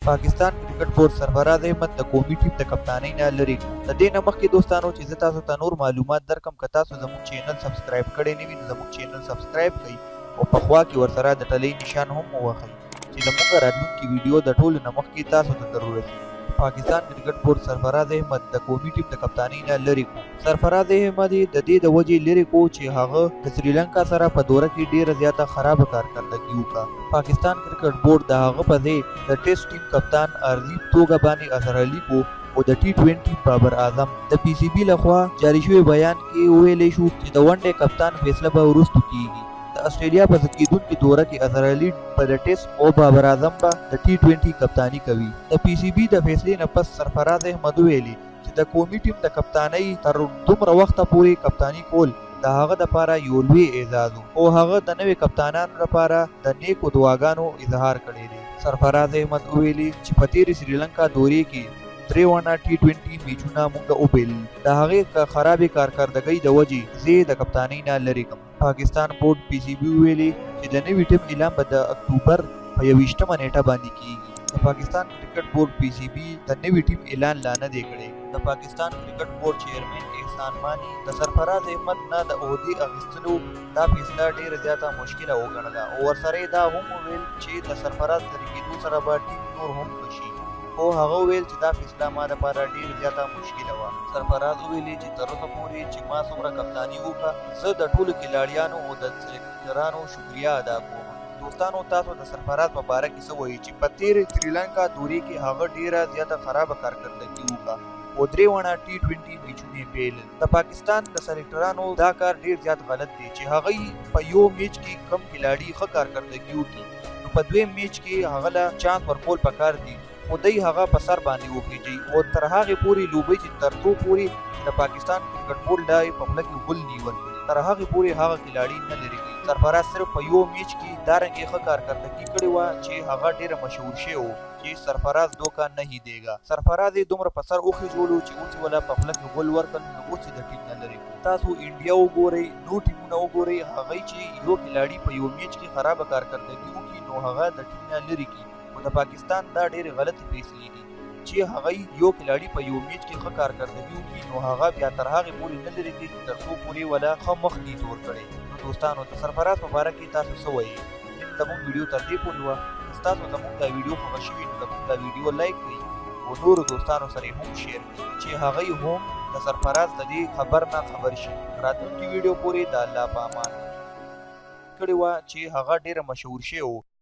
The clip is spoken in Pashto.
پاکستان کرکټ بورډ سرفراز احمد د قومي ټیم د کپتانۍ نه لرې کړ. د دې نه مخکې دوستانو چې زه تاسو ته نور معلومات درکم، که تاسو زموږ چینل سبسکرایب کړی نه وي نو زموږ چینل سبسکرایب کړئ او په خوا کې ورسره د ټلۍ نشان هم ووهئ چې زموږ راتلونکي ویډیو د ټولو نه مخکې تاسو ته در ورسي. پاکستان کرکټ بورډ سرفراز احمد د قومي ټیم د کپتانۍ نه لرې کړ. سرفراز احمد د دې د وجې لرې کړ چې هغه د سریلانکا سره په دوره کې ډیره زیاته خرابه کارکردګي وکړه. پاکستان کرکټ بورډ د هغه په ځای د ټیسټ ټیم کپتان ارزي توګه باندې اظهر علي کو او د T20 بابر اعظم. د PCB لخوا جاری شوی بیان کې ویلی شو چې د ون ډے کپتان فیصله به وروسته کیږي. د استرالیا په کېدونکې دوره کې اظهر علي په د ټیسټ او بابر اعظم به د T20 کپتاني کوي. د PCB د فیصلې نه پس سرفراز احمد ویلي چې د قومي ټیم د کپتانۍ تر دومره وخته پورې کپتاني کول د هغه دپاره یو لوی اعزاز او هغه د نوي کپتانانو لپاره د نیکو دعاګانو اظهار کړی دی. سرفراز احمد ویلي چې په تېرې سریلانکا دورې کې 3 T20 میچونه موږ وبیل، د هغې خرابې کارکردګۍ د وجې زه د کپتانۍ نه لرې کړم. پاکستان بورډ PCB ویلي چې د نوي ټیم اعلان به د اکتوبر په 21مه نیټه باندې کیږي. د پاکستان کرکټ بورډ PCB د نوي ټیم اعلان لا نه دی کړی. د پاکستان کرکټ بورډ چیرمن احسان مانی د سرفراز احمد نه د عہدې اخیستلو دا فیصله ډیره زیاته مشکله وګڼله او ورسره یې دا هم وویل چې د سرفراز لرې کېدو سره به ټیم نور هم ښه شي، خو هغه وویل چې دا فیصله ما دپاره ډېره زیاته مشکله وه. سرفراز وویلي چې تر اوسه پورې چې ما څومره کپتاني وکړه، زه د ټولو کلاړیانو او د سلیکټرانو شکریا ادا کوم. دوستانو تاسو د سرفراز په باره کې څه وایي چې په تېرې سریلانکا دورې کې هغه ډېره زیاته خرابه کارکردګي وکړه او 3 T20 میچونه یې بیل. د پاکستان د سلیکټرانو دا کار ډېر زیات غلط دی چې هغوی په یو میچ کې کم کلاړي ښه کارکردګي وکړي نو په دویم میچ کې هغه له چانس ورکول پکار دي خو دی هغه په سر باندې وخیږي او تر هغې پورې لوبئ چې تر څو پورې د پاکستان کرکټ بورډ دا په خوله کې غول نیول کړي تر هغې پورې هغه کلاړي نه لرې کوي. سرفراز صرف په یو میچ کې دارنګې ښه کارکردګي کړې وه چې هغه ډېره مشهور شوی و چې سرفراز دوکه نه هی دیګا. سرفراز یې دومره په سر وخیژولو چې اوس یې وله په خوله کې غول ورکړل نو اوس یې د ټیم نه لرې کړو. تاسو انډیا وګورئ، نور ټیمونه وګورئ، هغوی چې یو کلاړي په یو میچ کې خرابه کارکردګي وکړي نو هغه د ټیم نه لرې کړي. خو د پاکستان دا ډېرې غلطې فیصلې دي چې هغوی یو کلاړي په یو میچ کې ښه کارکردګي وکړي نو هغه بیا تر هغې پورې نه لرې کړي تر څو پورې وله ښه مخ دي تور کړی. نو دوستانو د سرفراز په باره کې تاسو څه وایي؟ نن زموږ ویډیو تر دې پورې وه. که ستاسو زموږ دا ویډیو خوښه شوي نو زموږ دا ویډیو لایک کړئ او نورو دوستانو سره یې هم شیر کړئ چې هغوی هم د سرفراز د دې خبر نه خبر شي. راتلونکي ویډیو پورې د الله په امان کړې وه چې هغه ډېره مشهور شوی و